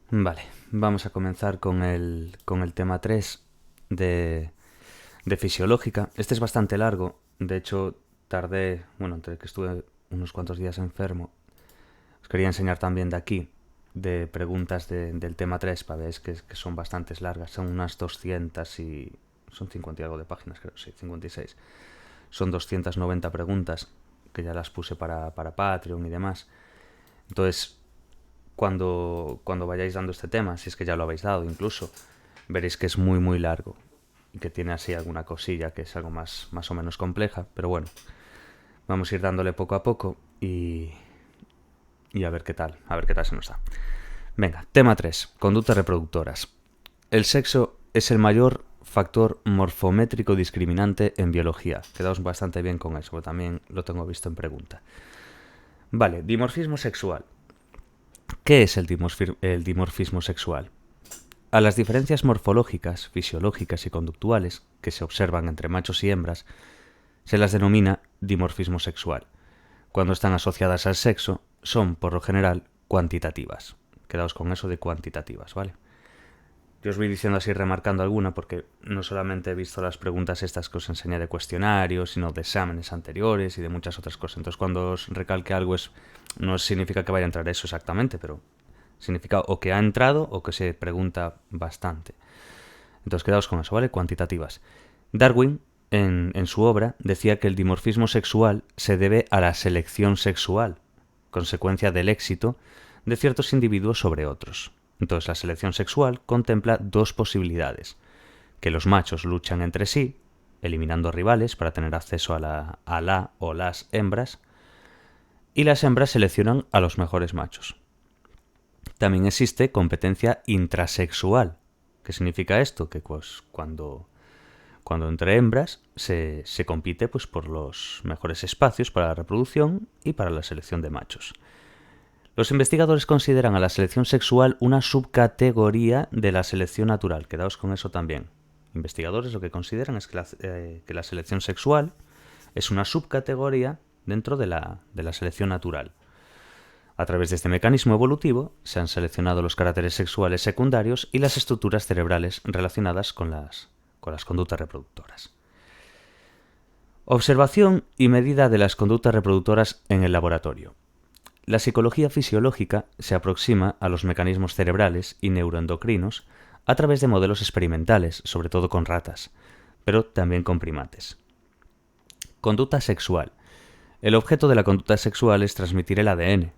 Vale, vamos a comenzar con el tema 3 de fisiológica. Este es bastante largo, de hecho tardé, bueno, entre que estuve unos cuantos días enfermo. Os quería enseñar también de aquí, de preguntas del tema 3 para ver que son bastantes largas, son unas 200 y... son 50 y algo de páginas, creo, sí, 56. Son 290 preguntas que ya las puse para Patreon y demás. Entonces, cuando vayáis dando este tema, si es que ya lo habéis dado incluso, veréis que es muy muy largo y que tiene así alguna cosilla que es algo más o menos compleja, pero bueno, vamos a ir dándole poco a poco y a ver qué tal se nos da. Venga, tema 3, conductas reproductoras. El sexo es el mayor factor morfométrico discriminante en biología. Quedaos bastante bien con eso, porque también lo tengo visto en pregunta. Vale, dimorfismo sexual. ¿Qué es el dimorfismo sexual? A las diferencias morfológicas, fisiológicas y conductuales que se observan entre machos y hembras se las denomina dimorfismo sexual. Cuando están asociadas al sexo, son, por lo general, cuantitativas. Quedaos con eso de cuantitativas, ¿vale? Yo os voy diciendo así, remarcando alguna, porque no solamente he visto las preguntas estas que os enseñé de cuestionarios, sino de exámenes anteriores y de muchas otras cosas. Entonces, cuando os recalque algo, no significa que vaya a entrar eso exactamente, pero significa o que ha entrado o que se pregunta bastante. Entonces, quedaos con eso, ¿vale? Cuantitativas. Darwin, en su obra, decía que el dimorfismo sexual se debe a la selección sexual, consecuencia del éxito de ciertos individuos sobre otros. Entonces, la selección sexual contempla dos posibilidades: que los machos luchan entre sí, eliminando rivales para tener acceso a la o las hembras, y las hembras seleccionan a los mejores machos. También existe competencia intrasexual. ¿Qué significa esto? Que pues cuando entre hembras se compite pues, por los mejores espacios para la reproducción y para la selección de machos. Los investigadores consideran a la selección sexual una subcategoría de la selección natural. Quedaos con eso también. Investigadores lo que consideran es que la selección sexual es una subcategoría dentro de la selección natural. A través de este mecanismo evolutivo se han seleccionado los caracteres sexuales secundarios y las estructuras cerebrales relacionadas con las conductas reproductoras. Observación y medida de las conductas reproductoras en el laboratorio. La psicología fisiológica se aproxima a los mecanismos cerebrales y neuroendocrinos a través de modelos experimentales, sobre todo con ratas, pero también con primates. Conducta sexual. El objeto de la conducta sexual es transmitir el ADN.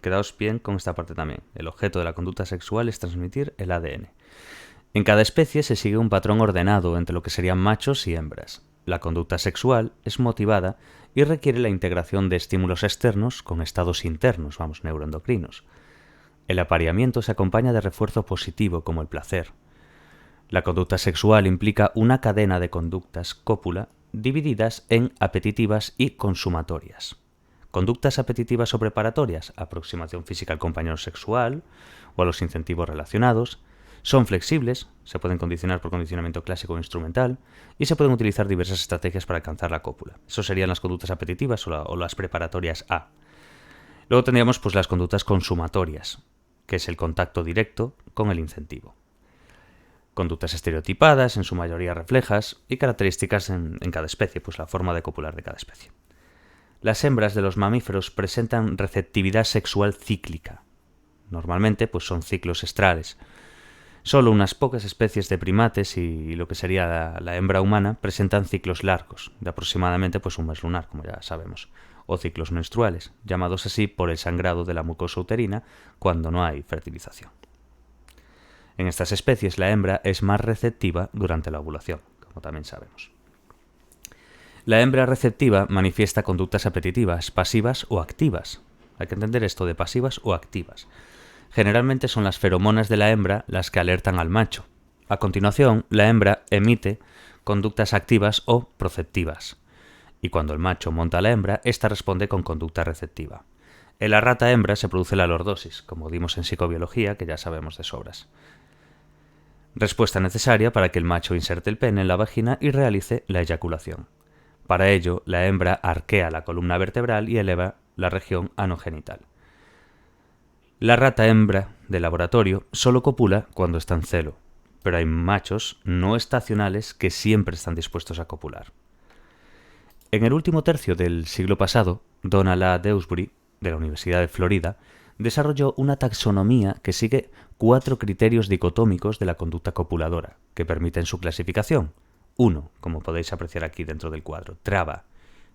Quedaos bien con esta parte también. El objeto de la conducta sexual es transmitir el ADN. En cada especie se sigue un patrón ordenado entre lo que serían machos y hembras. La conducta sexual es motivada y requiere la integración de estímulos externos con estados internos, neuroendocrinos. El apareamiento se acompaña de refuerzo positivo como el placer. La conducta sexual implica una cadena de conductas cópula divididas en apetitivas y consumatorias. Conductas apetitivas o preparatorias, aproximación física al compañero sexual o a los incentivos relacionados. Son flexibles, se pueden condicionar por condicionamiento clásico o instrumental y se pueden utilizar diversas estrategias para alcanzar la cópula. Eso serían las conductas apetitivas o las preparatorias A. Luego tendríamos pues las conductas consumatorias, que es el contacto directo con el incentivo. Conductas estereotipadas, en su mayoría reflejas, y características en cada especie, pues la forma de copular de cada especie. Las hembras de los mamíferos presentan receptividad sexual cíclica. Normalmente pues son ciclos estrales. Solo unas pocas especies de primates y lo que sería la hembra humana presentan ciclos largos, de aproximadamente pues un mes lunar, como ya sabemos, o ciclos menstruales, llamados así por el sangrado de la mucosa uterina cuando no hay fertilización. En estas especies la hembra es más receptiva durante la ovulación, como también sabemos. La hembra receptiva manifiesta conductas apetitivas, pasivas o activas. Hay que entender esto de pasivas o activas. Generalmente son las feromonas de la hembra las que alertan al macho. A continuación, la hembra emite conductas activas o proceptivas. Y cuando el macho monta a la hembra, ésta responde con conducta receptiva. En la rata hembra se produce la lordosis, como dimos en psicobiología, que ya sabemos de sobras. Respuesta necesaria para que el macho inserte el pene en la vagina y realice la eyaculación. Para ello, la hembra arquea la columna vertebral y eleva la región anogenital. La rata hembra de laboratorio solo copula cuando está en celo, pero hay machos no estacionales que siempre están dispuestos a copular. En el último tercio del siglo pasado, Donald A. Dewsbury, de la Universidad de Florida, desarrolló una taxonomía que sigue 4 criterios dicotómicos de la conducta copuladora, que permiten su clasificación. 1, como podéis apreciar aquí dentro del cuadro, traba,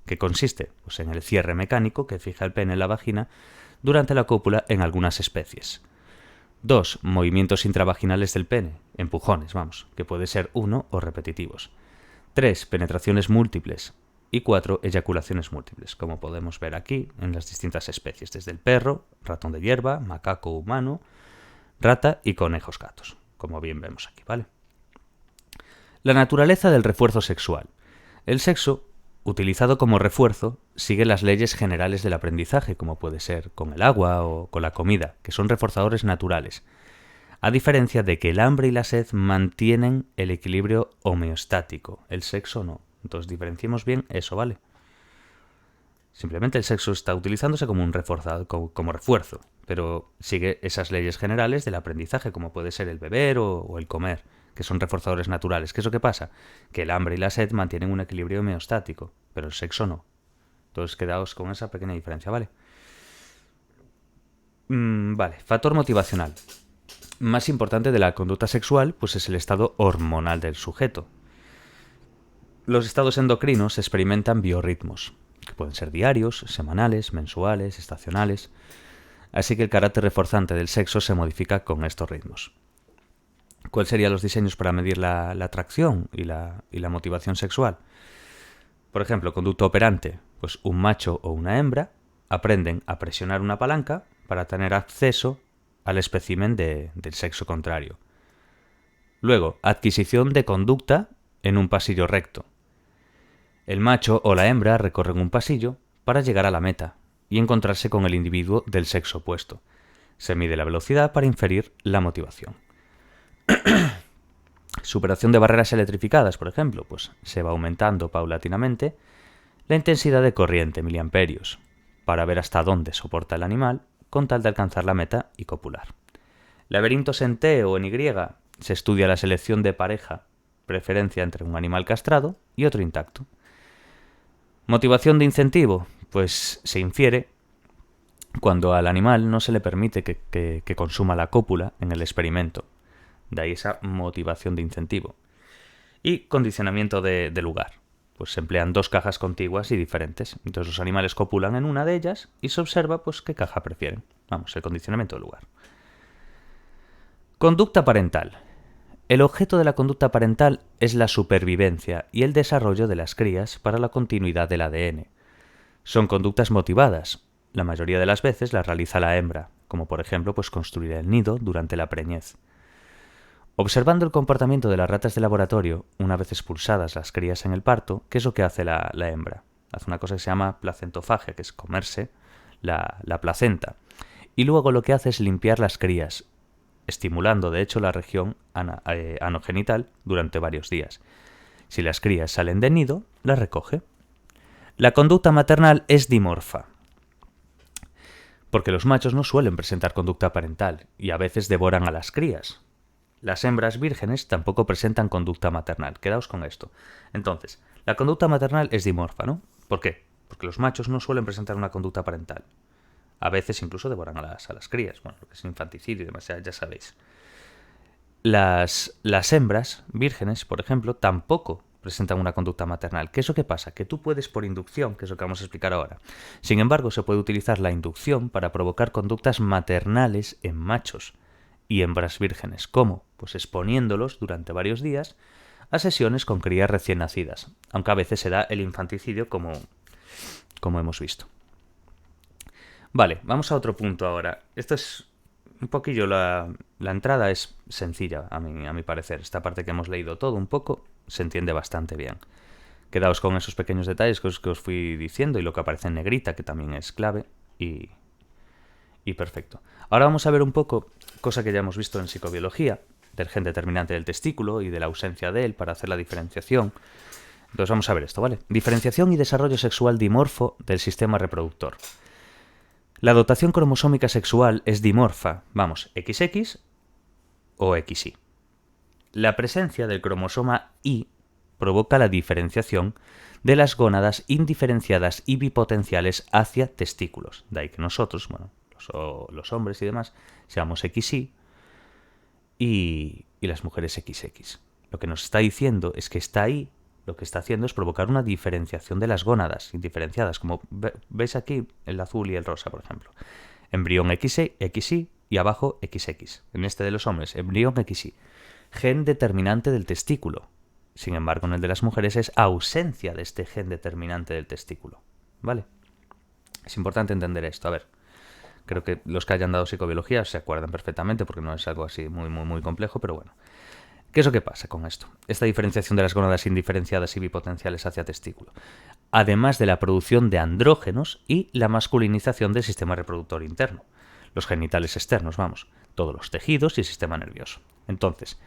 que consiste pues, en el cierre mecánico que fija el pene en la vagina durante la cópula en algunas especies. 2, movimientos intravaginales del pene, empujones, que puede ser uno o repetitivos. 3, penetraciones múltiples. Y 4, eyaculaciones múltiples, como podemos ver aquí en las distintas especies, desde el perro, ratón de hierba, macaco humano, rata y conejos gatos, como bien vemos aquí, ¿vale? La naturaleza del refuerzo sexual. El sexo, utilizado como refuerzo, sigue las leyes generales del aprendizaje, como puede ser con el agua o con la comida, que son reforzadores naturales, a diferencia de que el hambre y la sed mantienen el equilibrio homeostático, el sexo no. Entonces diferenciemos bien eso, ¿vale? Simplemente el sexo está utilizándose como un reforzado, como refuerzo, pero sigue esas leyes generales del aprendizaje, como puede ser el beber o el comer, que son reforzadores naturales. ¿Qué es lo que pasa? Que el hambre y la sed mantienen un equilibrio homeostático, pero el sexo no. Entonces quedaos con esa pequeña diferencia, ¿vale? Vale, factor motivacional. Más importante de la conducta sexual, pues es el estado hormonal del sujeto. Los estados endocrinos experimentan biorritmos, que pueden ser diarios, semanales, mensuales, estacionales, así que el carácter reforzante del sexo se modifica con estos ritmos. ¿Cuáles serían los diseños para medir la atracción y la motivación sexual? Por ejemplo, conducta operante, pues un macho o una hembra aprenden a presionar una palanca para tener acceso al espécimen del sexo contrario. Luego, adquisición de conducta en un pasillo recto. El macho o la hembra recorren un pasillo para llegar a la meta y encontrarse con el individuo del sexo opuesto. Se mide la velocidad para inferir la motivación. Superación de barreras electrificadas, por ejemplo, pues se va aumentando paulatinamente la intensidad de corriente, miliamperios, para ver hasta dónde soporta el animal con tal de alcanzar la meta y copular. Laberintos en T o en Y se estudia la selección de pareja, preferencia entre un animal castrado y otro intacto. Motivación de incentivo, pues se infiere cuando al animal no se le permite que consuma la cópula en el experimento. De ahí esa motivación de incentivo. Y condicionamiento de lugar. Pues se emplean 2 cajas contiguas y diferentes. Entonces los animales copulan en una de ellas y se observa pues qué caja prefieren. El condicionamiento de lugar. Conducta parental. El objeto de la conducta parental es la supervivencia y el desarrollo de las crías para la continuidad del ADN. Son conductas motivadas. La mayoría de las veces las realiza la hembra, como por ejemplo pues construir el nido durante la preñez. Observando el comportamiento de las ratas de laboratorio, una vez expulsadas las crías en el parto, ¿qué es lo que hace la hembra? Hace una cosa que se llama placentofagia, que es comerse la placenta. Y luego lo que hace es limpiar las crías, estimulando de hecho la región anogenital durante varios días. Si las crías salen del nido, las recoge. La conducta maternal es dimorfa, porque los machos no suelen presentar conducta parental y a veces devoran a las crías. Las hembras vírgenes tampoco presentan conducta maternal. Quedaos con esto. Entonces, la conducta maternal es dimorfa, ¿no? ¿Por qué? Porque los machos no suelen presentar una conducta parental. A veces incluso devoran a las crías. Lo que es infanticidio y demás, ya sabéis. Las hembras vírgenes, por ejemplo, tampoco presentan una conducta maternal. ¿Qué es lo que pasa? Que tú puedes por inducción, que es lo que vamos a explicar ahora. Sin embargo, se puede utilizar la inducción para provocar conductas maternales en machos y hembras vírgenes. ¿Cómo? Pues exponiéndolos durante varios días a sesiones con crías recién nacidas, aunque a veces se da el infanticidio como hemos visto. Vale, vamos a otro punto ahora. Esto es un poquillo, la entrada es sencilla a mi parecer. Esta parte que hemos leído todo un poco se entiende bastante bien. Quedaos con esos pequeños detalles que os fui diciendo y lo que aparece en negrita, que también es clave, y perfecto. Ahora vamos a ver un poco, cosa que ya hemos visto en psicobiología, del gen determinante del testículo y de la ausencia de él para hacer la diferenciación. Entonces vamos a ver esto, ¿vale? Diferenciación y desarrollo sexual dimorfo del sistema reproductor. La dotación cromosómica sexual es dimorfa, vamos, XX o XY. La presencia del cromosoma Y provoca la diferenciación de las gónadas indiferenciadas y bipotenciales hacia testículos. De ahí que nosotros, bueno, los hombres y demás, seamos XY y las mujeres XX. Lo que nos está diciendo es que está ahí, lo que está haciendo es provocar una diferenciación de las gónadas indiferenciadas, como veis aquí el azul y el rosa, por ejemplo. Embrión XY y abajo XX. En este de los hombres, embrión XY. Gen determinante del testículo. Sin embargo, en el de las mujeres es ausencia de este gen determinante del testículo. ¿Vale? Es importante entender esto. A ver, creo que los que hayan dado psicobiología se acuerdan perfectamente porque no es algo así muy complejo, pero bueno. ¿Qué es lo que pasa con esto? Esta diferenciación de las gónadas indiferenciadas y bipotenciales hacia testículo. Además de la producción de andrógenos y la masculinización del sistema reproductor interno. Los genitales externos, vamos. Todos los tejidos y el sistema nervioso. Entonces,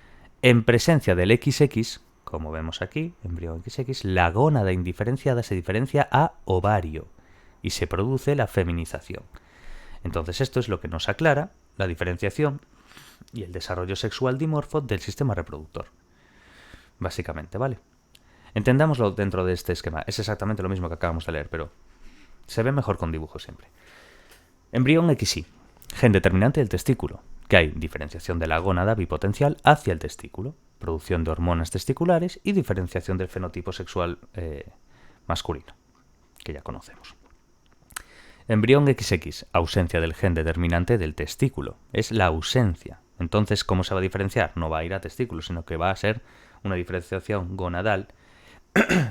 en presencia del XX, como vemos aquí, embrión XX, la gónada indiferenciada se diferencia a ovario y se produce la feminización. Entonces esto es lo que nos aclara la diferenciación y el desarrollo sexual dimorfo del sistema reproductor. Básicamente, ¿vale? Entendámoslo dentro de este esquema. Es exactamente lo mismo que acabamos de leer, pero se ve mejor con dibujo siempre. Embrión XY, gen determinante del testículo, que hay diferenciación de la gónada bipotencial hacia el testículo, producción de hormonas testiculares y diferenciación del fenotipo sexual masculino, que ya conocemos. Embrión XX, ausencia del gen determinante del testículo. Es la ausencia. Entonces, ¿cómo se va a diferenciar? No va a ir a testículo, sino que va a ser una diferenciación gonadal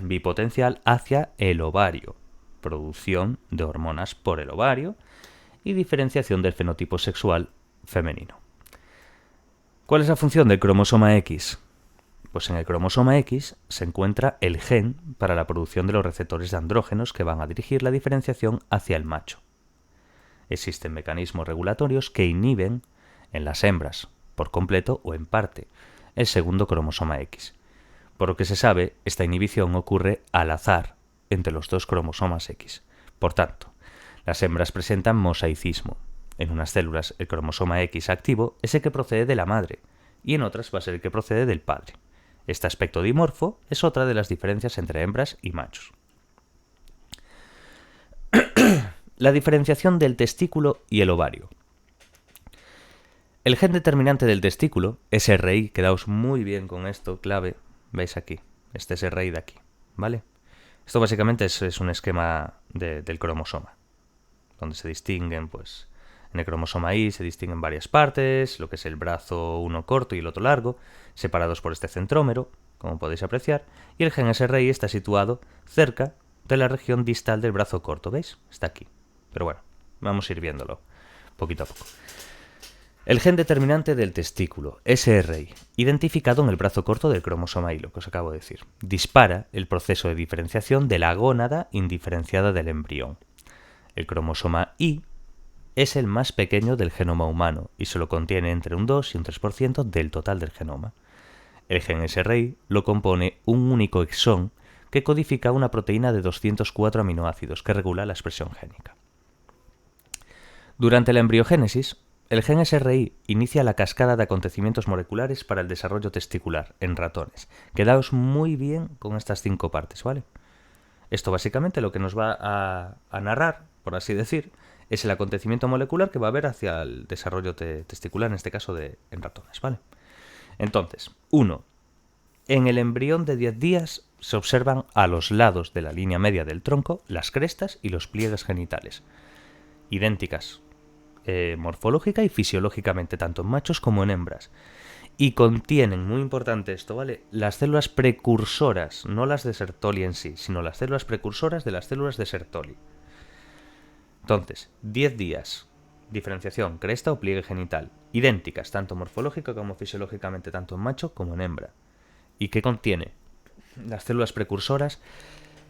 bipotencial hacia el ovario. Producción de hormonas por el ovario y diferenciación del fenotipo sexual femenino. ¿Cuál es la función del cromosoma X? Pues en el cromosoma X se encuentra el gen para la producción de los receptores de andrógenos que van a dirigir la diferenciación hacia el macho. Existen mecanismos regulatorios que inhiben en las hembras, por completo o en parte, el segundo cromosoma X. Por lo que se sabe, esta inhibición ocurre al azar entre los dos cromosomas X. Por tanto, las hembras presentan mosaicismo. En unas células el cromosoma X activo es el que procede de la madre y en otras va a ser el que procede del padre. Este aspecto dimorfo es otra de las diferencias entre hembras y machos. La diferenciación del testículo y el ovario. El gen determinante del testículo, SRI, quedaos muy bien con esto, clave, veis aquí, este SRI de aquí, ¿vale? Esto básicamente es un esquema del cromosoma, donde se distinguen, pues, en el cromosoma Y se distinguen varias partes, lo que es el brazo uno corto y el otro largo, separados por este centrómero, como podéis apreciar, y el gen SRI está situado cerca de la región distal del brazo corto, ¿veis? Está aquí. Pero bueno, vamos a ir viéndolo poquito a poco. El gen determinante del testículo, SRI, identificado en el brazo corto del cromosoma Y, lo que os acabo de decir, dispara el proceso de diferenciación de la gónada indiferenciada del embrión. El cromosoma Y es el más pequeño del genoma humano y solo contiene entre un 2 y un 3% del total del genoma. El gen SRI lo compone un único exón que codifica una proteína de 204 aminoácidos que regula la expresión génica. Durante la embriogénesis, el gen SRI inicia la cascada de acontecimientos moleculares para el desarrollo testicular en ratones. Quedaos muy bien con estas 5 partes, ¿vale? Esto básicamente lo que nos va a narrar, por así decir, es el acontecimiento molecular que va a haber hacia el desarrollo testicular, en este caso en ratones, ¿vale? Entonces, 1. En el embrión de 10 días se observan a los lados de la línea media del tronco las crestas y los pliegues genitales, idénticas morfológica y fisiológicamente, tanto en machos como en hembras. Y contienen, muy importante esto, ¿vale? Las células precursoras, no las de Sertoli en sí, sino las células precursoras de las células de Sertoli. Entonces, 10 días, diferenciación, cresta o pliegue genital, idénticas, tanto morfológica como fisiológicamente, tanto en macho como en hembra. ¿Y qué contiene? Las células precursoras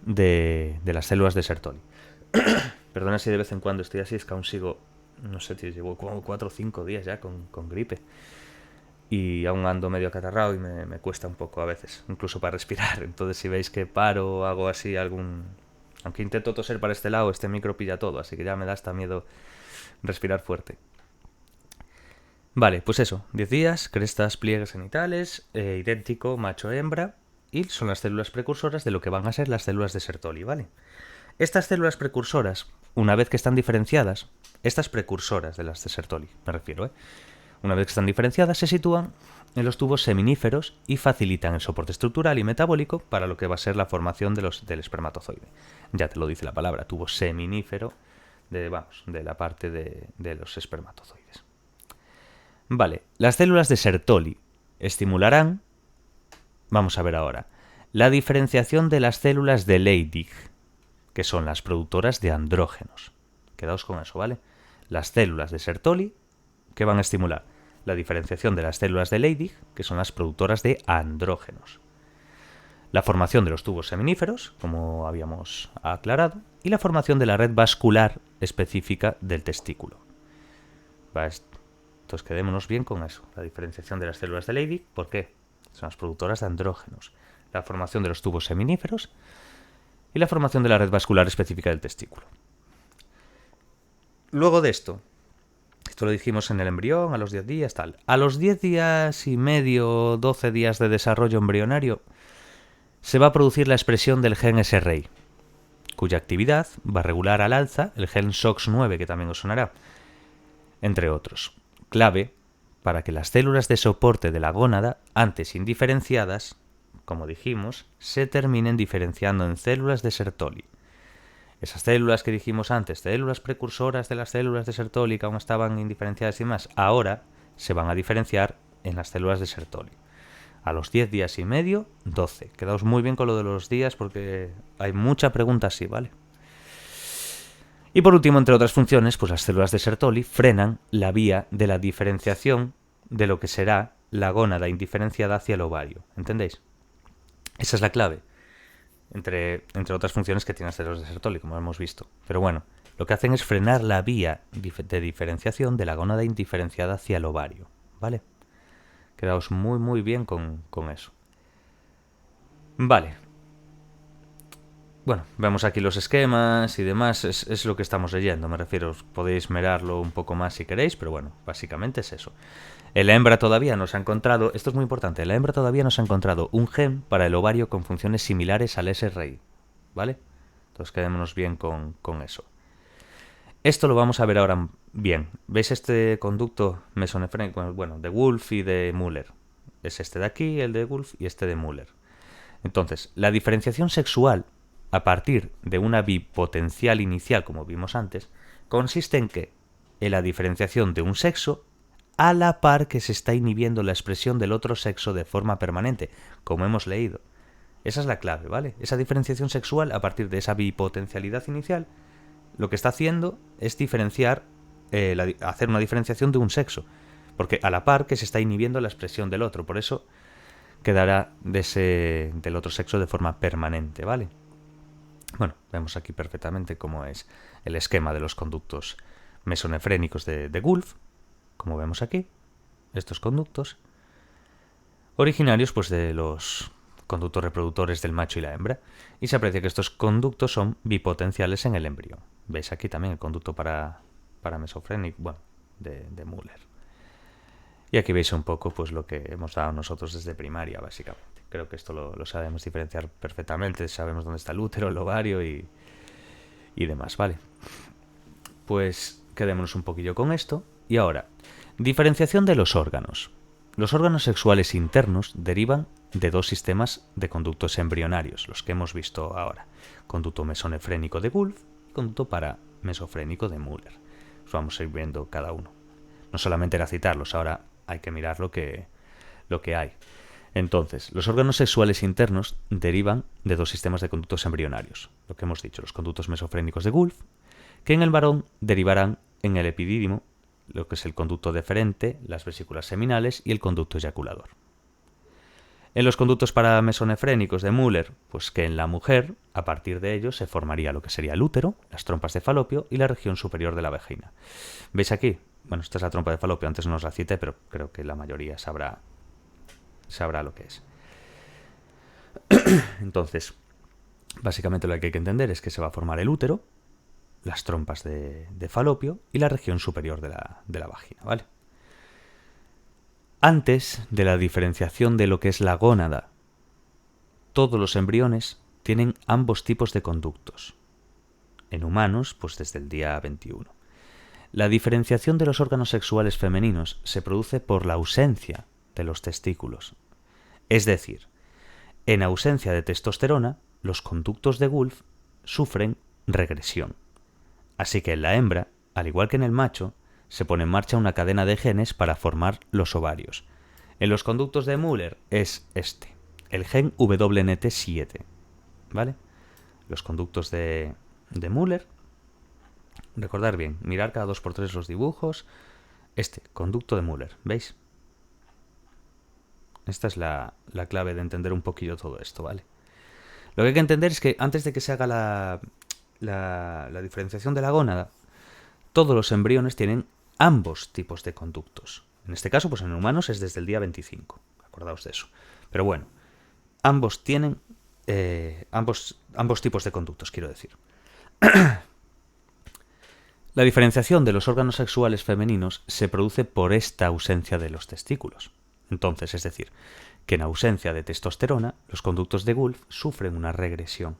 de las células de Sertoli. Perdona si de vez en cuando estoy así, es que aún sigo, no sé, llevo como 4 o 5 días ya con gripe. Y aún ando medio acatarrado y me cuesta un poco a veces, incluso para respirar. Entonces si veis que paro o hago así aunque intento toser para este lado, este micro pilla todo, así que ya me da hasta miedo respirar fuerte. Vale, pues eso, 10 días, crestas, pliegues genitales, idéntico, macho-hembra, y son las células precursoras de lo que van a ser las células de Sertoli, ¿vale? Estas células precursoras, una vez que están diferenciadas, estas precursoras de las de Sertoli, me refiero, una vez que están diferenciadas, se sitúan en los tubos seminíferos y facilitan el soporte estructural y metabólico para lo que va a ser la formación del espermatozoide. Ya te lo dice la palabra, tubo seminífero de la parte de los espermatozoides. Vale, las células de Sertoli estimularán, vamos a ver ahora, la diferenciación de las células de Leydig, que son las productoras de andrógenos. Quedaos con eso, ¿vale? Las células de Sertoli, que van a estimular la diferenciación de las células de Leydig, que son las productoras de andrógenos. La formación de los tubos seminíferos, como habíamos aclarado, y la formación de la red vascular específica del testículo. Entonces quedémonos bien con eso. La diferenciación de las células de Leydig, ¿por qué? Son las productoras de andrógenos. La formación de los tubos seminíferos y la formación de la red vascular específica del testículo. Luego de esto lo dijimos en el embrión, a los 10 días, tal. A los 10 días y medio, 12 días de desarrollo embrionario, se va a producir la expresión del gen SRI, cuya actividad va a regular al alza el gen SOX9, que también os sonará, entre otros. Clave para que las células de soporte de la gónada, antes indiferenciadas, como dijimos, se terminen diferenciando en células de Sertoli. Esas células que dijimos antes, células precursoras de las células de Sertoli, que aún estaban indiferenciadas y más, ahora se van a diferenciar en las células de Sertoli. A los 10 días y medio, 12. Quedaos muy bien con lo de los días porque hay mucha pregunta así, ¿vale? Y por último, entre otras funciones, pues las células de Sertoli frenan la vía de la diferenciación de lo que será la gónada indiferenciada hacia el ovario. ¿Entendéis? Esa es la clave. Entre otras funciones que tienen las células de Sertoli, como hemos visto. Pero bueno, lo que hacen es frenar la vía de diferenciación de la gónada indiferenciada hacia el ovario, ¿vale? Quedaos muy muy bien con eso. Vale. Bueno, vemos aquí los esquemas y demás, es lo que estamos leyendo, me refiero, podéis mirarlo un poco más si queréis, pero bueno, básicamente es eso. La hembra todavía no se ha encontrado, esto es muy importante, la hembra todavía no se ha encontrado un gen para el ovario con funciones similares al SRI, ¿vale? Entonces quedémonos bien con eso. Esto lo vamos a ver ahora bien. ¿Veis este conducto mesonefrénico? Bueno, de Wolf y de Müller. Es este de aquí, el de Wolf, y este de Müller. Entonces, la diferenciación sexual a partir de una bipotencial inicial, como vimos antes, consiste en que en la diferenciación de un sexo a la par que se está inhibiendo la expresión del otro sexo de forma permanente, como hemos leído. Esa es la clave, ¿vale? Esa diferenciación sexual a partir de esa bipotencialidad inicial, lo que está haciendo es diferenciar, hacer una diferenciación de un sexo, porque a la par que se está inhibiendo la expresión del otro, por eso quedará del otro sexo de forma permanente, ¿vale? Bueno, vemos aquí perfectamente cómo es el esquema de los conductos mesonefrénicos de Wolf, como vemos aquí, estos conductos, originarios pues de los conductos reproductores del macho y la hembra, y se aprecia que estos conductos son bipotenciales en el embrión. Veis aquí también el conducto para mesofrénico, bueno, de Müller. Y aquí veis un poco pues lo que hemos dado nosotros desde primaria, básicamente. Creo que esto lo sabemos diferenciar perfectamente, sabemos dónde está el útero, el ovario y demás, ¿vale? Pues quedémonos un poquillo con esto. Y ahora, diferenciación de los órganos. Los órganos sexuales internos derivan de dos sistemas de conductos embrionarios, los que hemos visto ahora. Conducto mesonefrénico de Wolf y conducto paramesofrénico de Müller. Los vamos a ir viendo cada uno. No solamente era citarlos, ahora hay que mirar lo que hay. Entonces, los órganos sexuales internos derivan de dos sistemas de conductos embrionarios, lo que hemos dicho, los conductos mesofrénicos de Wolf, que en el varón derivarán en el epidídimo, lo que es el conducto deferente, las vesículas seminales y el conducto eyaculador. En los conductos paramesonefrénicos de Müller, pues que en la mujer, a partir de ellos, se formaría lo que sería el útero, las trompas de falopio y la región superior de la vagina. ¿Veis aquí? Bueno, esta es la trompa de falopio, antes no os la cité, pero creo que la mayoría sabrá lo que es. Entonces, básicamente lo que hay que entender es que se va a formar el útero, las trompas de falopio y la región superior de la vagina, ¿vale? Antes de la diferenciación de lo que es la gónada, todos los embriones tienen ambos tipos de conductos. En humanos, pues desde el día 21. La diferenciación de los órganos sexuales femeninos se produce por la ausencia de los testículos. Es decir, en ausencia de testosterona, los conductos de Wolff sufren regresión. Así que en la hembra, al igual que en el macho, se pone en marcha una cadena de genes para formar los ovarios. En los conductos de Müller es este, el gen WNT7, ¿vale? Los conductos de Müller, recordar bien, mirar cada 2×3 los dibujos. Este, conducto de Müller, ¿veis? Esta es la clave de entender un poquillo todo esto, ¿vale? Lo que hay que entender es que antes de que se haga la diferenciación de la gónada, todos los embriones tienen ambos tipos de conductos. En este caso, pues en humanos es desde el día 25. Acordaos de eso. Pero bueno, ambos tienen ambos tipos de conductos, quiero decir. La diferenciación de los órganos sexuales femeninos se produce por esta ausencia de los testículos. Entonces, es decir, que en ausencia de testosterona, los conductos de Wolff sufren una regresión.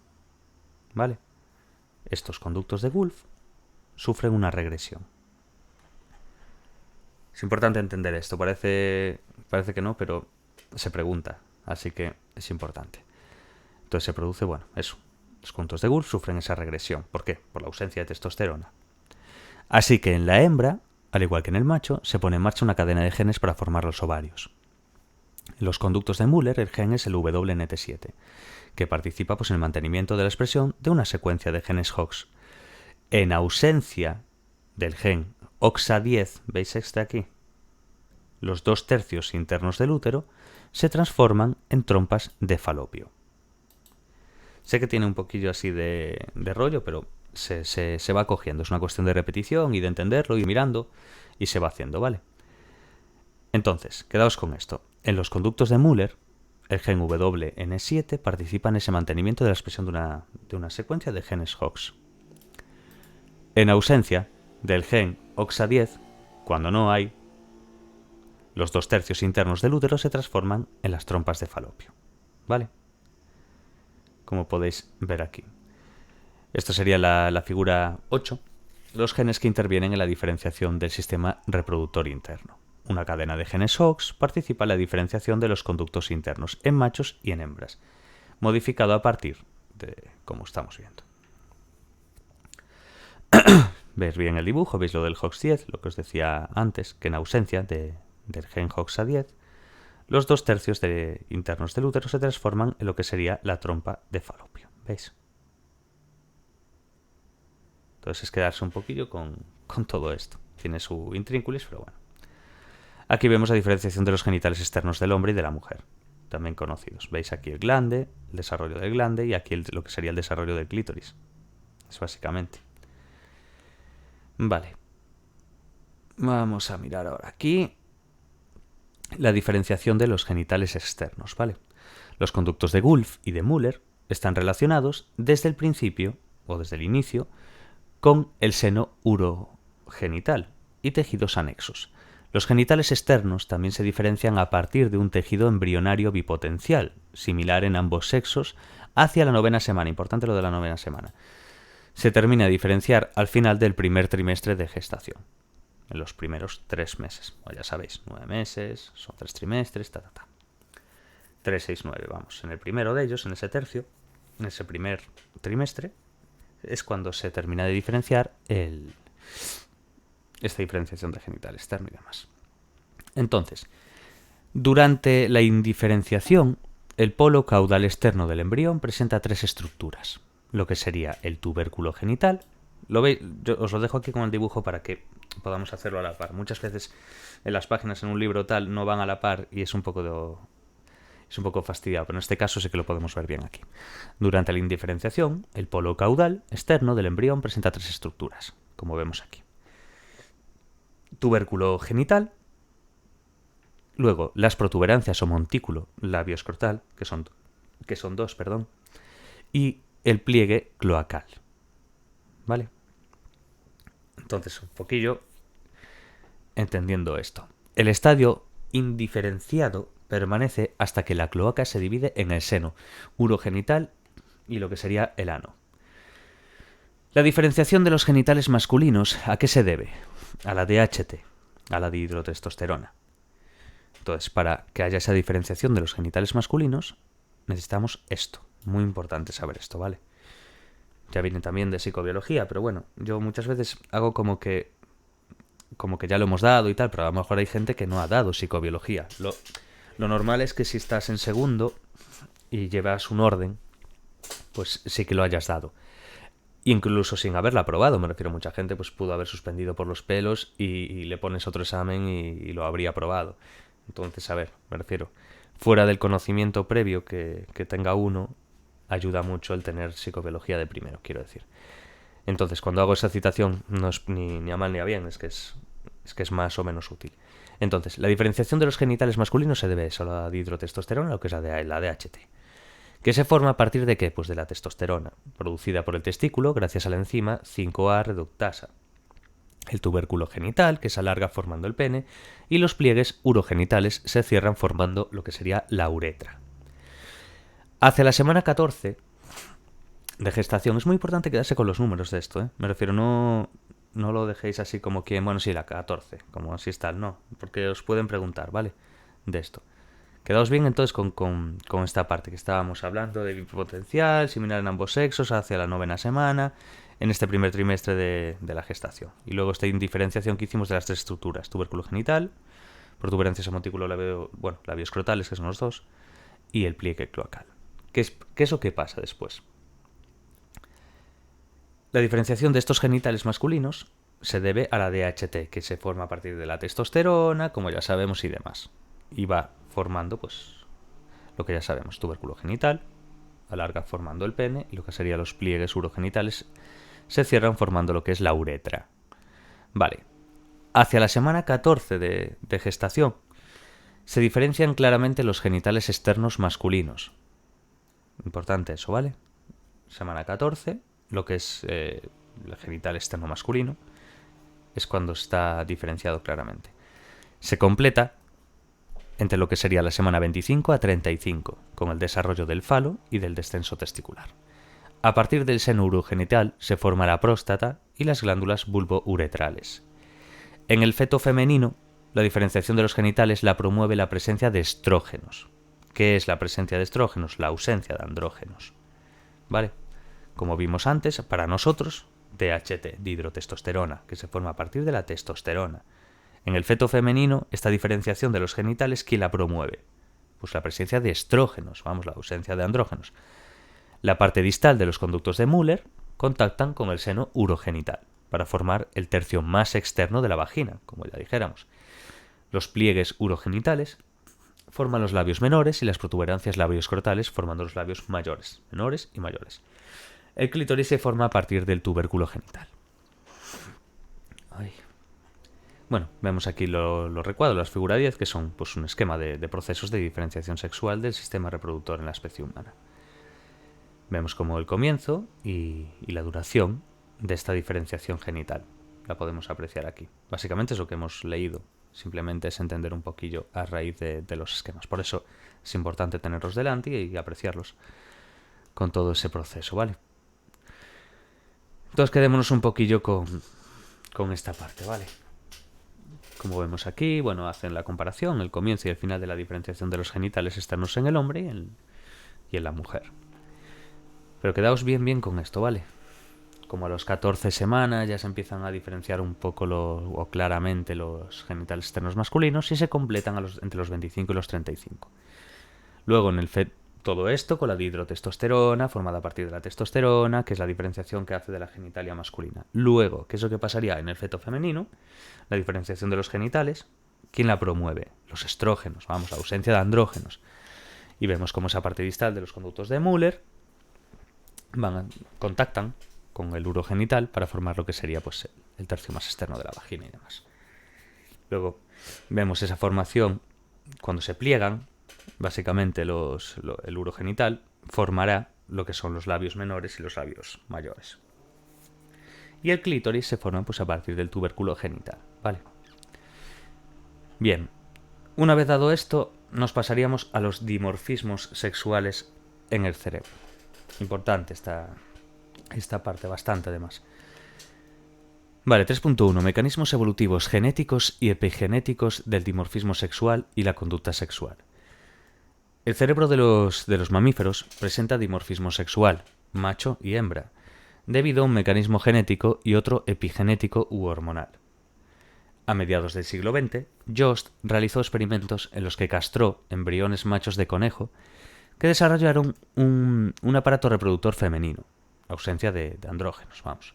¿Vale? Estos conductos de Wolff sufren una regresión. Es importante entender esto. Parece que no, pero se pregunta. Así que es importante. Entonces se produce, bueno, eso. Los conductos de Wolff sufren esa regresión. ¿Por qué? Por la ausencia de testosterona. Así que en la hembra, al igual que en el macho, se pone en marcha una cadena de genes para formar los ovarios. En los conductos de Müller, el gen es el WNT7, que participa pues, en el mantenimiento de la expresión de una secuencia de genes Hox. En ausencia del gen OXA10, ¿veis este aquí? Los 2/3 internos del útero se transforman en trompas de falopio. Sé que tiene un poquillo así de rollo, pero se va cogiendo. Es una cuestión de repetición y de entenderlo y mirando y se va haciendo, ¿vale? Entonces, quedaos con esto. En los conductos de Müller, el gen WN7 participa en ese mantenimiento de la expresión de una secuencia de genes Hox. En ausencia del gen OXA10, cuando no hay, los 2/3 internos del útero se transforman en las trompas de falopio, ¿vale? Como podéis ver aquí. Esto sería la figura 8, los genes que intervienen en la diferenciación del sistema reproductor interno. Una cadena de genes Hox participa en la diferenciación de los conductos internos en machos y en hembras, modificado a partir de como estamos viendo. Veis bien el dibujo, veis lo del HOX10, lo que os decía antes, que en ausencia del gen HOXA10, los 2/3 internos del útero se transforman en lo que sería la trompa de falopio. ¿Veis? Entonces es quedarse un poquillo con todo esto. Tiene su intrínculis, pero bueno. Aquí vemos la diferenciación de los genitales externos del hombre y de la mujer, también conocidos. Veis aquí el glande, el desarrollo del glande y aquí lo que sería el desarrollo del clítoris. Es básicamente. Vale. Vamos a mirar ahora aquí la diferenciación de los genitales externos, ¿vale? Los conductos de Wolff y de Müller están relacionados desde el principio, o desde el inicio, con el seno urogenital y tejidos anexos. Los genitales externos también se diferencian a partir de un tejido embrionario bipotencial, similar en ambos sexos, hacia la 9ª semana. Importante lo de la 9ª semana. Se termina de diferenciar al final del primer trimestre de gestación, en los primeros 3 meses. Bueno, ya sabéis, 9 meses, son 3 trimestres, 3, 6, 9, vamos. En el primero de ellos, en ese tercio, en ese primer trimestre, es cuando se termina de diferenciar esta diferenciación de genital externo y demás. Entonces, durante la indiferenciación, el polo caudal externo del embrión presenta 3 estructuras, lo que sería el tubérculo genital. ¿Lo veis? Yo os lo dejo aquí con el dibujo para que podamos hacerlo a la par. Muchas veces en las páginas en un libro tal no van a la par y es un poco fastidiado, pero en este caso sí que lo podemos ver bien aquí. Durante la indiferenciación, el polo caudal externo del embrión presenta 3 estructuras, como vemos aquí. Tubérculo genital, luego las protuberancias o montículo labioescrotal, que son 2, y el pliegue cloacal. ¿Vale? Entonces, un poquillo entendiendo esto. El estadio indiferenciado permanece hasta que la cloaca se divide en el seno urogenital y lo que sería el ano. La diferenciación de los genitales masculinos, ¿a qué se debe? A la DHT, a la dihidrotestosterona. Entonces, para que haya esa diferenciación de los genitales masculinos, necesitamos esto. Muy importante saber esto, ¿vale? Ya viene también de psicobiología, pero bueno, yo muchas veces hago como que ya lo hemos dado y tal, pero a lo mejor hay gente que no ha dado psicobiología. Lo normal es que si estás en segundo y llevas un orden, pues sí que lo hayas dado. Incluso sin haberla aprobado, me refiero, mucha gente pues pudo haber suspendido por los pelos y le pones otro examen y lo habría aprobado. Entonces, a ver, me refiero, fuera del conocimiento previo que tenga uno, ayuda mucho el tener psicobiología de primero, quiero decir. Entonces, cuando hago esa citación, no es ni a mal ni a bien, es que es más o menos útil. Entonces, la diferenciación de los genitales masculinos se debe a eso, a la dihidrotestosterona, lo que es la DHT. ¿Que se forma a partir de qué? Pues de la testosterona, producida por el testículo gracias a la enzima 5A reductasa. El tubérculo genital, que se alarga formando el pene, y los pliegues urogenitales se cierran formando lo que sería la uretra. Hacia la semana 14 de gestación, es muy importante quedarse con los números de esto, ¿eh? Me refiero, no lo dejéis así como que, bueno, sí, la 14, como así está, no, porque os pueden preguntar, ¿vale? De esto. Quedaos bien entonces con esta parte que estábamos hablando de bipotencial, similar en ambos sexos, hacia la 9ª semana, en este primer trimestre de la gestación. Y luego esta indiferenciación que hicimos de las tres estructuras, tubérculo genital, protuberancias a montículo labioescrotales, que son los dos, y el pliegue cloacal. ¿Qué es lo que pasa después? La diferenciación de estos genitales masculinos se debe a la DHT, que se forma a partir de la testosterona, como ya sabemos, y demás. Y va formando, pues, lo que ya sabemos, tubérculo genital, alarga formando el pene, y lo que serían los pliegues urogenitales se cierran formando lo que es la uretra. Vale. Hacia la semana 14 de gestación se diferencian claramente los genitales externos masculinos. Importante eso, ¿vale? Semana 14, lo que es el genital externo masculino, es cuando está diferenciado claramente. Se completa entre lo que sería la semana 25 a 35, con el desarrollo del falo y del descenso testicular. A partir del seno urogenital se forma la próstata y las glándulas bulbouretrales. En el feto femenino, la diferenciación de los genitales la promueve la presencia de estrógenos. ¿Qué es la presencia de estrógenos? La ausencia de andrógenos. ¿Vale? Como vimos antes, para nosotros, DHT, dihidrotestosterona, que se forma a partir de la testosterona. En el feto femenino, esta diferenciación de los genitales, ¿quién la promueve? Pues la presencia de estrógenos, vamos, la ausencia de andrógenos. La parte distal de los conductos de Müller contactan con el seno urogenital para formar el tercio más externo de la vagina, como ya dijéramos. Los pliegues urogenitales forman los labios menores y las protuberancias labioescrotales formando los labios mayores, menores y mayores. El clítoris se forma a partir del tubérculo genital. Ay. Bueno, vemos aquí los recuadros, las figura 10, que son pues, un esquema de procesos de diferenciación sexual del sistema reproductor en la especie humana. Vemos como el comienzo y la duración de esta diferenciación genital. La podemos apreciar aquí. Básicamente es lo que hemos leído. Simplemente es entender un poquillo a raíz de los esquemas. Por eso es importante tenerlos delante y apreciarlos con todo ese proceso, ¿vale? Entonces quedémonos un poquillo con esta parte, ¿vale? Como vemos aquí, bueno, hacen la comparación, el comienzo y el final de la diferenciación de los genitales externos en el hombre y en la mujer. Pero quedaos bien con esto, ¿vale? Como a los 14 semanas ya se empiezan a diferenciar un poco o claramente los genitales externos masculinos y se completan entre los 25 y los 35. Luego en el todo esto con la dihidrotestosterona, formada a partir de la testosterona, que es la diferenciación que hace de la genitalia masculina. Luego, ¿qué es lo que pasaría en el feto femenino? La diferenciación de los genitales. ¿Quién la promueve? Los estrógenos, vamos, la ausencia de andrógenos. Y vemos cómo esa parte distal de los conductos de Müller contactan con el urogenital para formar lo que sería pues, el tercio más externo de la vagina y demás. Luego vemos esa formación cuando se pliegan. Básicamente el urogenital formará lo que son los labios menores y los labios mayores. y el clítoris se forma pues a partir del tubérculo genital, ¿vale? Bien, una vez dado esto, nos pasaríamos a los dimorfismos sexuales en el cerebro. Importante esta parte, bastante además. Vale, 3.1. Mecanismos evolutivos genéticos y epigenéticos del dimorfismo sexual y la conducta sexual. El cerebro de los mamíferos presenta dimorfismo sexual, macho y hembra, debido a un mecanismo genético y otro epigenético u hormonal. A mediados del siglo XX, Jost realizó experimentos en los que castró embriones machos de conejo que desarrollaron un aparato reproductor femenino, ausencia de andrógenos, vamos.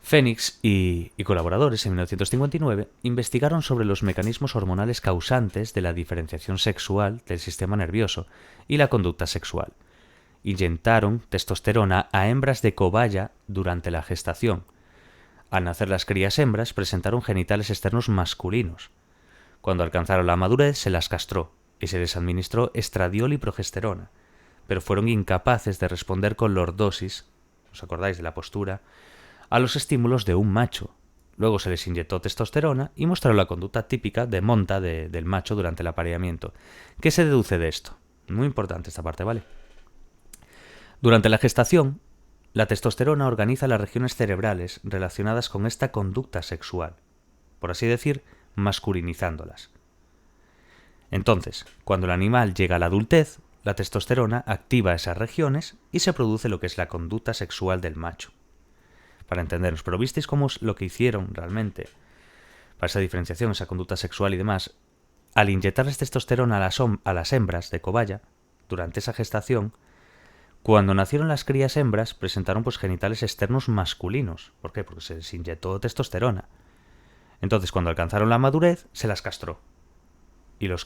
Phoenix y colaboradores en 1959 investigaron sobre los mecanismos hormonales causantes de la diferenciación sexual del sistema nervioso y la conducta sexual. Inyectaron testosterona a hembras de cobaya durante la gestación. Al nacer las crías hembras presentaron genitales externos masculinos. Cuando alcanzaron la madurez se las castró y se les administró estradiol y progesterona, pero fueron incapaces de responder con lordosis, ¿os acordáis de la postura?, a los estímulos de un macho. Luego se les inyectó testosterona y mostraron la conducta típica de monta del macho durante el apareamiento. ¿Qué se deduce de esto? Muy importante esta parte, ¿vale? Durante la gestación, la testosterona organiza las regiones cerebrales relacionadas con esta conducta sexual, por así decir, masculinizándolas. Entonces, cuando el animal llega a la adultez, la testosterona activa esas regiones y se produce lo que es la conducta sexual del macho. Para entendernos, pero ¿visteis cómo es lo que hicieron realmente para esa diferenciación, esa conducta sexual y demás? Al inyectarles testosterona a las hembras de cobaya, durante esa gestación, cuando nacieron las crías hembras, presentaron pues genitales externos masculinos. ¿Por qué? Porque se les inyectó testosterona. Entonces, cuando alcanzaron la madurez, se las castró. Y lo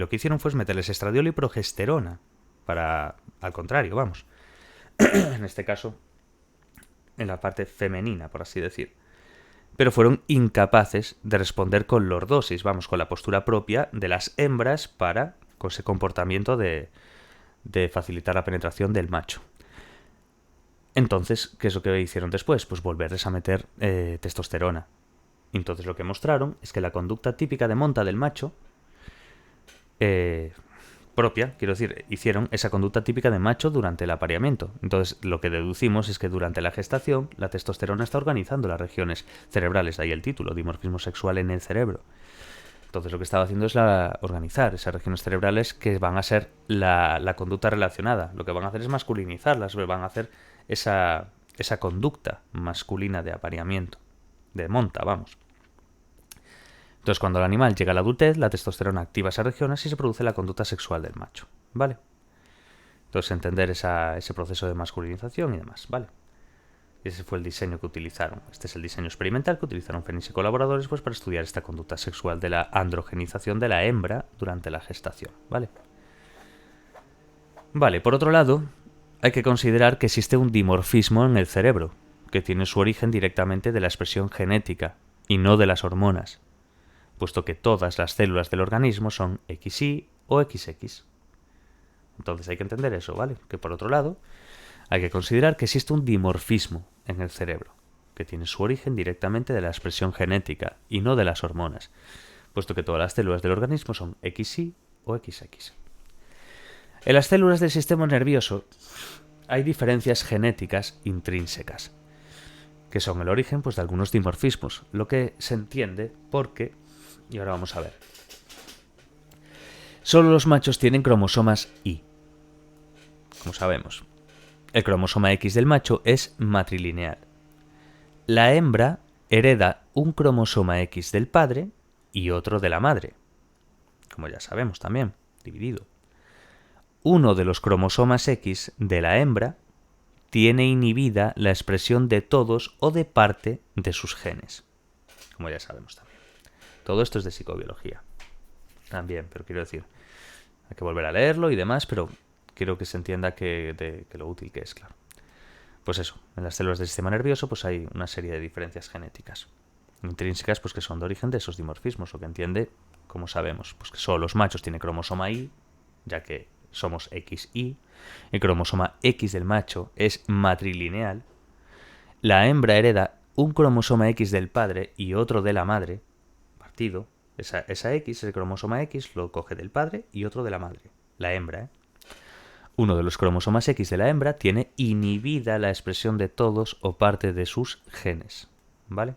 que hicieron fue meterles estradiol y progesterona. Al contrario, vamos. En este caso, en la parte femenina, por así decir. Pero fueron incapaces de responder con lordosis, vamos, con la postura propia de las hembras con ese comportamiento de facilitar la penetración del macho. Entonces, ¿qué es lo que hicieron después? Pues volverles a meter testosterona. Entonces lo que mostraron es que la conducta típica de monta del macho propia, quiero decir, hicieron esa conducta típica de macho durante el apareamiento. Entonces, lo que deducimos es que durante la gestación, la testosterona está organizando las regiones cerebrales, de ahí el título, dimorfismo sexual en el cerebro. Entonces, lo que estaba haciendo es organizar esas regiones cerebrales que van a ser la conducta relacionada. Lo que van a hacer es masculinizarlas, van a hacer esa conducta masculina de apareamiento, de monta, vamos. Entonces, cuando el animal llega a la adultez, la testosterona activa esas regiones y se produce la conducta sexual del macho, ¿vale? Entonces, entender ese proceso de masculinización y demás, ¿vale? Ese fue el diseño que utilizaron. Este es el diseño experimental que utilizaron Phoenix y colaboradores pues, para estudiar esta conducta sexual de la androgenización de la hembra durante la gestación, ¿vale? Vale, por otro lado, hay que considerar que existe un dimorfismo en el cerebro, que tiene su origen directamente de la expresión genética y no de las hormonas, puesto que todas las células del organismo son XY o XX. Entonces hay que entender eso, ¿vale? Que por otro lado, hay que considerar que existe un dimorfismo en el cerebro, que tiene su origen directamente de la expresión genética y no de las hormonas, puesto que todas las células del organismo son XY o XX. En las células del sistema nervioso hay diferencias genéticas intrínsecas, que son el origen pues, de algunos dimorfismos, lo que se entiende porque... Y ahora vamos a ver. Solo los machos tienen cromosomas Y, como sabemos. El cromosoma X del macho es matrilineal. La hembra hereda un cromosoma X del padre y otro de la madre, como ya sabemos también, dividido. Uno de los cromosomas X de la hembra tiene inhibida la expresión de todos o de parte de sus genes, como ya sabemos también. Todo esto es de psicobiología también, pero quiero decir, hay que volver a leerlo y demás, pero quiero que se entienda que lo útil que es, claro. Pues eso, en las células del sistema nervioso pues hay una serie de diferencias genéticas intrínsecas pues que son de origen de esos dimorfismos, lo que entiende, como sabemos, pues que solo los machos tienen cromosoma Y, ya que somos XY, el cromosoma X del macho es matrilineal, la hembra hereda un cromosoma X del padre y otro de la madre, partido. Esa X, el cromosoma X, lo coge del padre y otro de la madre, la hembra. Uno de los cromosomas X de la hembra tiene inhibida la expresión de todos o parte de sus genes, ¿vale?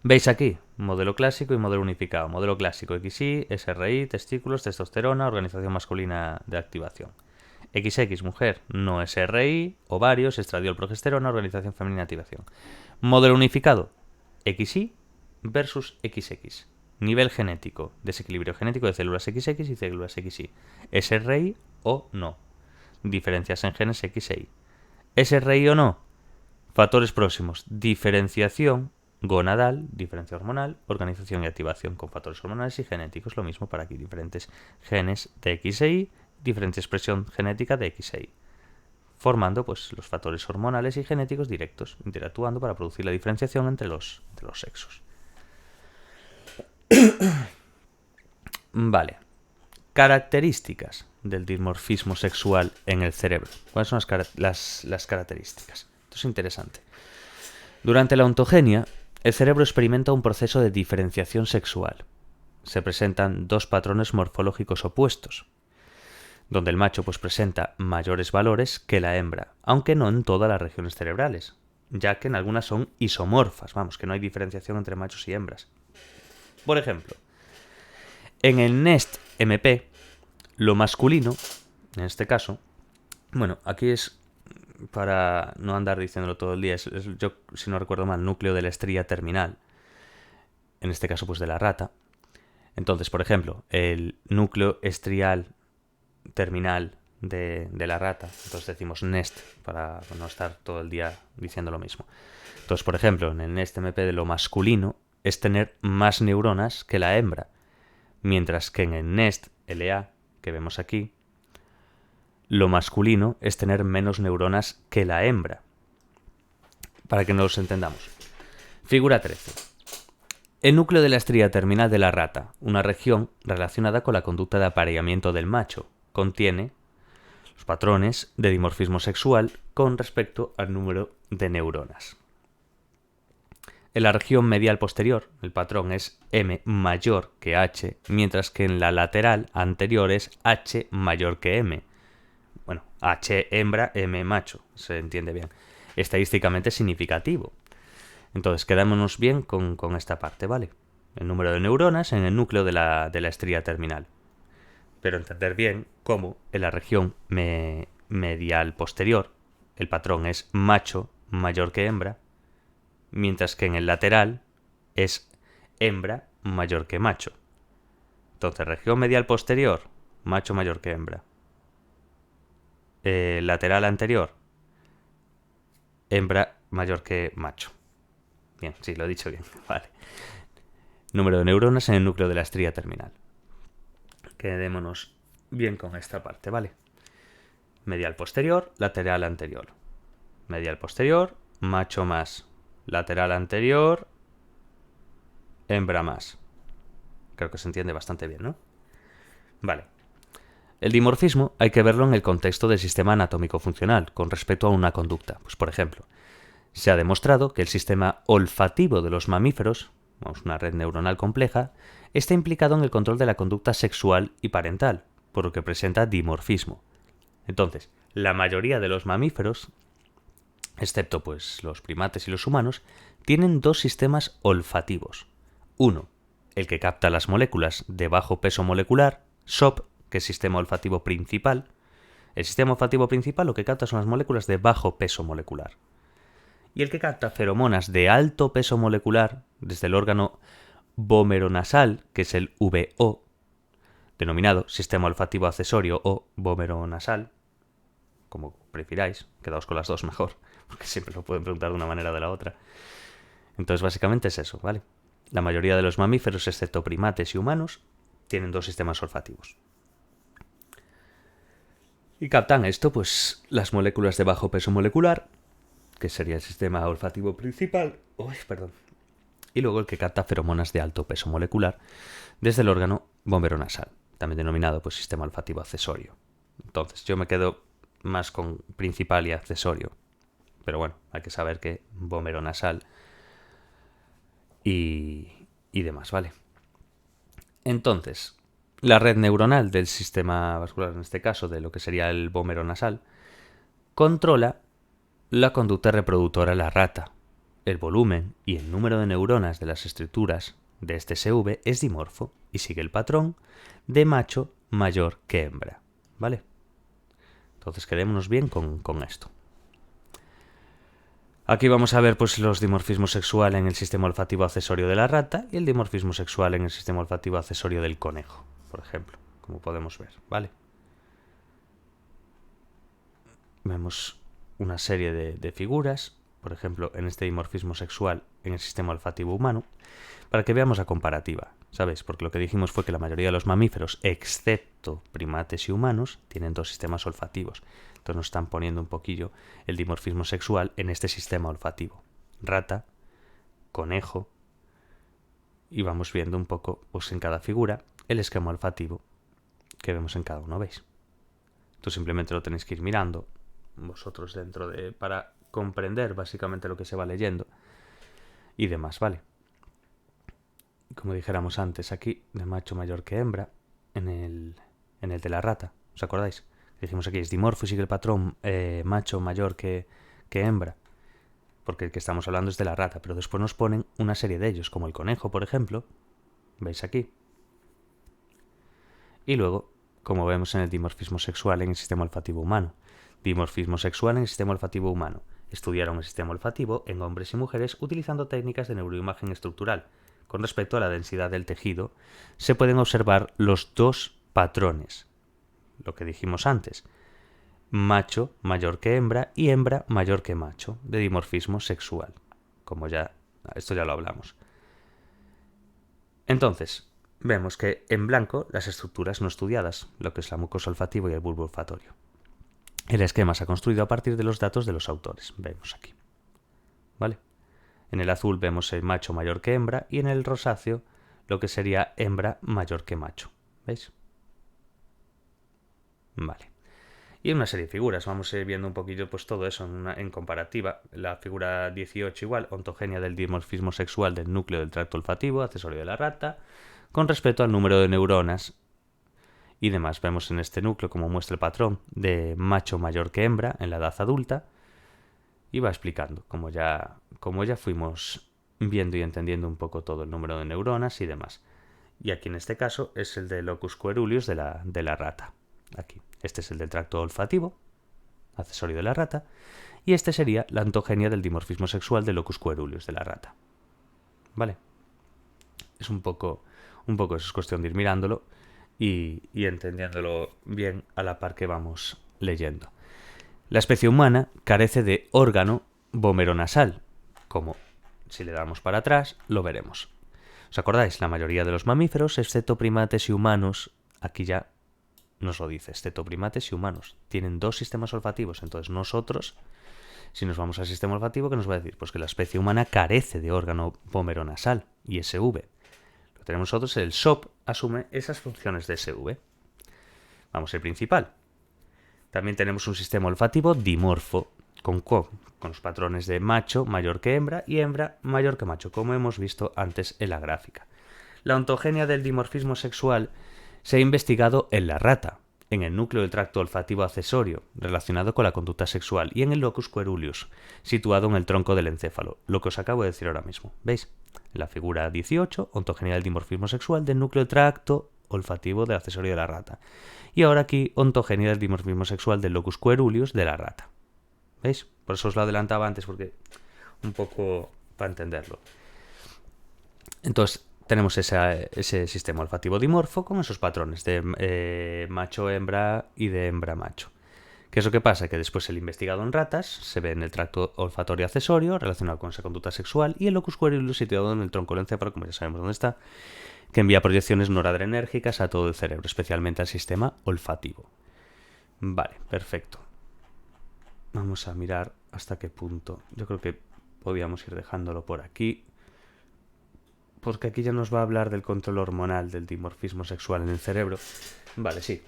Veis aquí, modelo clásico y modelo unificado. Modelo clásico, XY, SRI, testículos, testosterona, organización masculina de activación. XX, mujer, no SRI, ovarios, estradiol, progesterona, organización femenina de activación. Modelo unificado, XY versus XX. Nivel genético, desequilibrio genético de células XX y células XY. SRI o no. Diferencias en genes X e Y. SRI o no. Factores próximos. Diferenciación gonadal, diferencia hormonal, organización y activación con factores hormonales y genéticos. Lo mismo para aquí. Diferentes genes de X e Y, diferente expresión genética de X e Y. Formando pues los factores hormonales y genéticos directos, interactuando para producir la diferenciación entre los sexos. Vale. Características del dimorfismo sexual en el cerebro. ¿Cuáles son las características? Esto es interesante. Durante la ontogenia, el cerebro experimenta un proceso de diferenciación sexual. Se presentan dos patrones morfológicos opuestos, donde el macho pues presenta mayores valores que la hembra, aunque no en todas las regiones cerebrales, ya que en algunas son isomorfas, vamos, que no hay diferenciación entre machos y hembras. Por ejemplo, en el NEST-MP, lo masculino, en este caso, bueno, aquí es, para no andar diciéndolo todo el día, es yo, si no recuerdo mal, núcleo de la estría terminal, en este caso pues de la rata. Entonces, por ejemplo, el núcleo estrial terminal de la rata, entonces decimos NEST, para no estar todo el día diciendo lo mismo. Entonces, por ejemplo, en el NEST-MP de lo masculino es tener más neuronas que la hembra, mientras que en el NEST-LA, que vemos aquí, lo masculino es tener menos neuronas que la hembra. Para que nos entendamos. Figura 13. El núcleo de la estría terminal de la rata, una región relacionada con la conducta de apareamiento del macho, contiene los patrones de dimorfismo sexual con respecto al número de neuronas. En la región medial posterior, el patrón es M mayor que H, mientras que en la lateral anterior es H mayor que M. Bueno, H hembra, M macho, se entiende bien. Estadísticamente significativo. Entonces, quedémonos bien con esta parte, ¿vale? El número de neuronas en el núcleo de la estría terminal. Pero entender bien cómo en la región medial posterior el patrón es macho mayor que hembra, mientras que en el lateral es hembra mayor que macho. Entonces, región medial posterior, macho mayor que hembra. Lateral anterior, hembra mayor que macho. Bien, sí, lo he dicho bien. Vale. Número de neuronas en el núcleo de la estría terminal. Quedémonos bien con esta parte, ¿vale? Medial posterior, lateral anterior. Medial posterior, macho más. Lateral anterior, hembra más. Creo que se entiende bastante bien, ¿no? Vale. El dimorfismo hay que verlo en el contexto del sistema anatómico funcional con respecto a una conducta. Pues, por ejemplo, se ha demostrado que el sistema olfativo de los mamíferos, una red neuronal compleja, está implicado en el control de la conducta sexual y parental, por lo que presenta dimorfismo. Entonces, la mayoría de los mamíferos, excepto pues los primates y los humanos, tienen dos sistemas olfativos. Uno, el que capta las moléculas de bajo peso molecular, SOP, que es sistema olfativo principal. El sistema olfativo principal lo que capta son las moléculas de bajo peso molecular. Y el que capta feromonas de alto peso molecular desde el órgano vomeronasal, que es el VO, denominado sistema olfativo accesorio o vomeronasal, como prefiráis, quedaos con las dos mejor, porque siempre lo pueden preguntar de una manera o de la otra. Entonces básicamente es eso, ¿vale? La mayoría de los mamíferos, excepto primates y humanos, tienen dos sistemas olfativos. Y captan esto, pues, las moléculas de bajo peso molecular, que sería el sistema olfativo principal, y luego el que capta feromonas de alto peso molecular desde el órgano vomeronasal, también denominado pues sistema olfativo accesorio. Entonces, yo me quedo más con principal y accesorio, Pero bueno, hay que saber que vómero nasal y demás, ¿vale? Entonces, la red neuronal del sistema vascular, en este caso, de lo que sería el vómero nasal, controla la conducta reproductora de la rata. El volumen y el número de neuronas de las estructuras de este SV es dimorfo y sigue el patrón de macho mayor que hembra, ¿vale? Entonces quedémonos bien con esto. Aquí vamos a ver pues los dimorfismos sexuales en el sistema olfativo accesorio de la rata y el dimorfismo sexual en el sistema olfativo accesorio del conejo, por ejemplo, como podemos ver, ¿vale? Vemos una serie de figuras, por ejemplo, en este dimorfismo sexual en el sistema olfativo humano, para que veamos la comparativa, ¿sabes? Porque lo que dijimos fue que la mayoría de los mamíferos, excepto primates y humanos, tienen dos sistemas olfativos. Entonces nos están poniendo un poquillo el dimorfismo sexual en este sistema olfativo. Rata, conejo, y vamos viendo un poco, pues en cada figura, el esquema olfativo que vemos en cada uno, ¿veis? Tú simplemente lo tenéis que ir mirando vosotros dentro de... para comprender básicamente lo que se va leyendo y demás, ¿vale? Como dijéramos antes, aquí, de macho mayor que hembra, en el de la rata, ¿os acordáis? Dijimos aquí, es dimorfo y sigue el patrón macho mayor que hembra, porque el que estamos hablando es de la rata, pero después nos ponen una serie de ellos, como el conejo, por ejemplo, ¿veis aquí? Y luego, como vemos en el dimorfismo sexual en el sistema olfativo humano. Dimorfismo sexual en el sistema olfativo humano. Estudiaron el sistema olfativo en hombres y mujeres utilizando técnicas de neuroimagen estructural. Con respecto a la densidad del tejido, se pueden observar los dos patrones. Lo que dijimos antes. Macho mayor que hembra y hembra mayor que macho, de dimorfismo sexual. Como ya, esto ya lo hablamos. Entonces, vemos que en blanco las estructuras no estudiadas, lo que es la mucosa olfativa y el bulbo olfatorio. El esquema se ha construido a partir de los datos de los autores, vemos aquí. ¿Vale? En el azul vemos el macho mayor que hembra y en el rosáceo lo que sería hembra mayor que macho. ¿Veis? Vale. Y una serie de figuras, vamos a ir viendo un poquillo pues todo eso en comparativa. La figura 18 igual, ontogenia del dimorfismo sexual del núcleo del tracto olfativo, accesorio de la rata, con respecto al número de neuronas y demás. Vemos en este núcleo como muestra el patrón de macho mayor que hembra en la edad adulta y va explicando, como ya fuimos viendo y entendiendo un poco todo el número de neuronas y demás. Y aquí en este caso es el de locus coeruleus de la rata. Aquí. Este es el del tracto olfativo, accesorio de la rata, y este sería la ontogenia del dimorfismo sexual de locus coeruleus de la rata. ¿Vale? Es un poco eso, es cuestión de ir mirándolo y entendiéndolo bien a la par que vamos leyendo. La especie humana carece de órgano vomeronasal, como si le damos para atrás lo veremos. ¿Os acordáis? La mayoría de los mamíferos, excepto primates y humanos, aquí ya nos lo dice, excepto primates y humanos, tienen dos sistemas olfativos. Entonces nosotros, si nos vamos al sistema olfativo, ¿qué nos va a decir? Pues que la especie humana carece de órgano vomeronasal, ISV. Lo tenemos nosotros, el SOP asume esas funciones de SV. Vamos al principal. También tenemos un sistema olfativo dimorfo, con los patrones de macho mayor que hembra y hembra mayor que macho, como hemos visto antes en la gráfica. La ontogenia del dimorfismo sexual se ha investigado en la rata, en el núcleo del tracto olfativo accesorio, relacionado con la conducta sexual, y en el locus coeruleus, situado en el tronco del encéfalo, lo que os acabo de decir ahora mismo. ¿Veis? En la figura 18, ontogenia del dimorfismo sexual del núcleo del tracto olfativo del accesorio de la rata. Y ahora aquí, ontogenia del dimorfismo sexual del locus coeruleus de la rata. ¿Veis? Por eso os lo adelantaba antes, porque un poco para entenderlo. Entonces, tenemos ese sistema olfativo dimorfo con esos patrones de macho-hembra y de hembra-macho. ¿Qué es lo que pasa? Que después el investigado en ratas se ve en el tracto olfatorio accesorio relacionado con esa conducta sexual y el locus coeruleus situado en el tronco del encéfalo, como ya sabemos dónde está, que envía proyecciones noradrenérgicas a todo el cerebro, especialmente al sistema olfativo. Vale, perfecto. Vamos a mirar hasta qué punto. Yo creo que podíamos ir dejándolo por aquí, porque aquí ya nos va a hablar del control hormonal del dimorfismo sexual en el cerebro. Vale, sí.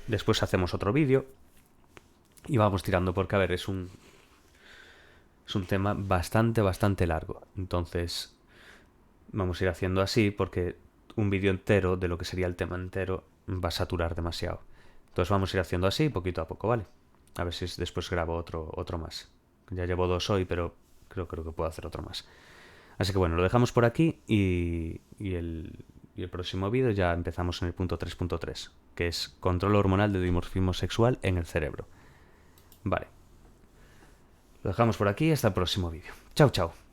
Después hacemos otro vídeo y vamos tirando porque, a ver, es un es un tema bastante largo. Entonces, vamos a ir haciendo así porque un vídeo entero de lo que sería el tema entero va a saturar demasiado. Entonces vamos a ir haciendo así poquito a poco, ¿vale? A ver si después grabo otro más. Ya llevo 2 hoy, pero creo que puedo hacer otro más. Así que bueno, lo dejamos por aquí y el próximo vídeo ya empezamos en el punto 3.3, que es control hormonal de dimorfismo sexual en el cerebro. Vale, lo dejamos por aquí hasta el próximo vídeo. Chao, chao.